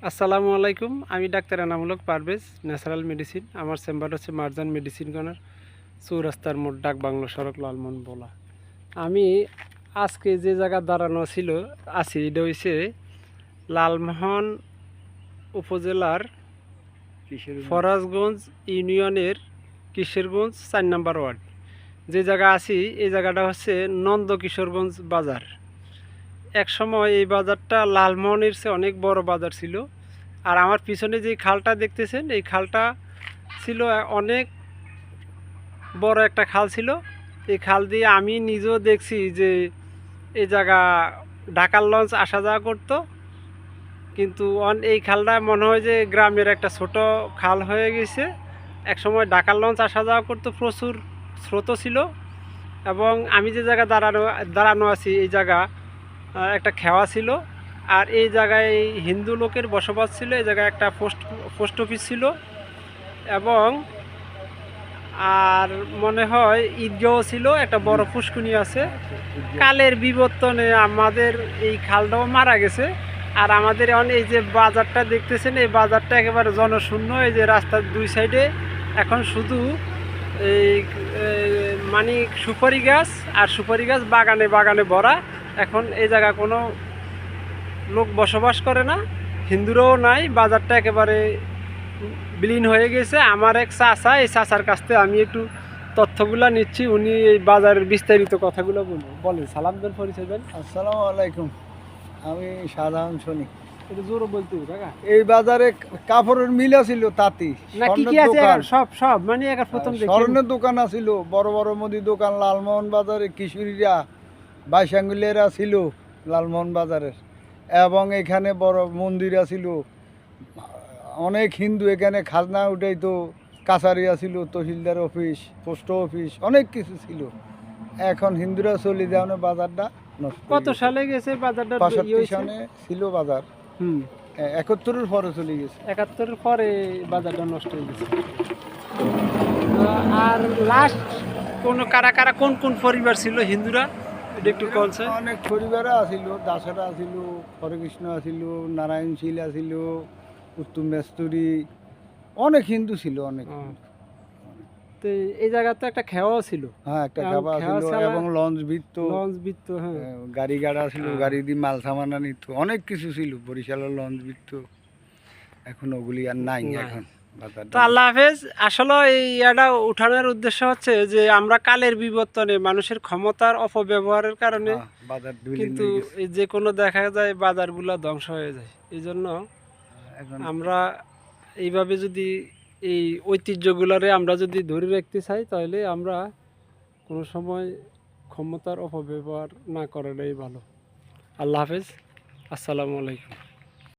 আসসালামু আলাইকুম। আমি ডাক্তার এনামূলক পারভেজ, ন্যাচারাল মেডিসিন। আমার চেম্বার হচ্ছে মারজান মেডিসিন কর্নার, চৌরাস্তার মোড়, ডাক বাংলো সড়ক, লালমোহন বলা। আমি আজকে যে জায়গা দাঁড়ানো ছিল আছি, এটা হচ্ছে লালমোহন উপজেলার ফরাজগঞ্জ ইউনিয়নের কিশোরগঞ্জ 4 নম্বর ওয়ার্ড। যে জায়গা আছি এই জায়গাটা হচ্ছে নন্দ কিশোরগঞ্জ বাজার। এক সময় এই বাজারটা লালমোহনের চেয়ে অনেক বড় বাজার ছিল। আর আমার পিছনে যে খালটা দেখতেছেন, এই খালটা ছিল অনেক বড় একটা খাল ছিল। এই খাল দিয়ে আমি নিজেও দেখছি যে এই জায়গা ঢাকার লঞ্চ আসা যাওয়া করতো, কিন্তু এই খালটা মনে হয় যে গ্রামের একটা ছোট খাল হয়ে গেছে। এক সময় ঢাকার লঞ্চ আসা যাওয়া করতো, প্রচুর স্রোত ছিল। এবং আমি যে জায়গা দাঁড়ানো আছি এই জায়গা একটা খেওয়া ছিল। আর এই জায়গায় হিন্দু লোকের বসবাস ছিল। এই জায়গায় একটা পোস্ট অফিস ছিল, এবং আর মনে হয় ঈদগাঁও ছিল, একটা বড় পুষ্কুনি আছে। কালের বিবর্তনে আমাদের এই খালটাও মারা গেছে। আর আমাদের এখন এই যে বাজারটা দেখতেছেন, এই বাজারটা একেবারে জনশূন্য। এই যে রাস্তার দুই সাইডে এখন শুধু এই মানে সুপারি গাছ আর সুপারি গাছ, বাগানে বাগানে ভরা। এখন এই জায়গা কোনো লোক বসবাস করে না, হিন্দুরাও নাই। বাজারটা একেবারে বিলীন হয়ে গেছে। আমার এক চাচা, এই চাচার কাছ থেকে আমি একটু তথ্যগুলো নিচ্ছি। উনি এই বাজারের বিস্তারিত কথাগুলো বলেন। সালাম দেন, পরিচয় দেন। আসসালামু আলাইকুম। আমি সাধারণ শ্রমিক। একটু জোরে বলতে হবে কাকা। এই বাজারে কাপড়ের মিল আছিল, তাঁতি না কি কি আছে সব সব মানে একা প্রথম দেখি স্বর্ণের দোকান আছিল, বড় বড় মুদি দোকান লালমোহন বাজারে কিশোরীরা বাইশাঙ্গুলিয়ারা ছিল লালমোহন বাজারের। এবং এখানে বড় মন্দির আছিল, অনেক হিন্দু এখানে খাজনা উঠাইতো, কাছারি আছিল, তহসিলদার অফিস, পোস্ট অফিস, অনেক কিছু ছিল। এখন হিন্দুরা চলে যাওয়ার বাজারটা নষ্ট। কত সালে গেছে বাজারটা? 65 সালে ছিল বাজার। 71-এর পরে চলে গেছে। 71-এর পরে বাজারটা নষ্ট হয়ে গেছে। আর লাস্ট কারা কারা কোন কোন পরিবার ছিল হিন্দুরা, এটা একটু বলছে। অনেক পরিবার আছিল, দাসেরা আছিল, হরেকৃষ্ণ আছিল, নারায়ণশীল আছিল, উত্তম মেস্তুরি, অনেক হিন্দু ছিল, অনেক। তো এই জায়গাতে একটা খেওয়াও ছিল। হ্যাঁ, একটা খেওয়া ছিল এবং লঞ্চ বিত্ত। হ্যাঁ, গাড়ি গাড়া ছিল, গাড়ি দিয়ে মাল সামানা নিত, অনেক কিছু ছিল। বরিশালের লঞ্চ বিত্ত, এখন ওগুলি আর নাই। এখন তো আল্লাহ হাফেজ। আসলে এই ইয়াটা উঠানোর উদ্দেশ্য হচ্ছে যে আমরা কালের বিবর্তনে, মানুষের ক্ষমতার অপব্যবহারের কারণে কিন্তু এই যে কোনো দেখা যায় বাজারগুলো ধ্বংস হয়ে যায়। এই জন্য আমরা এইভাবে যদি এই ঐতিহ্যগুলোরে আমরা যদি ধরে রাখতে চাই, তাহলে আমরা কোনো সময় ক্ষমতার অপব্যবহার না করাটাই ভালো। আল্লাহ হাফেজ, আসসালামু আলাইকুম।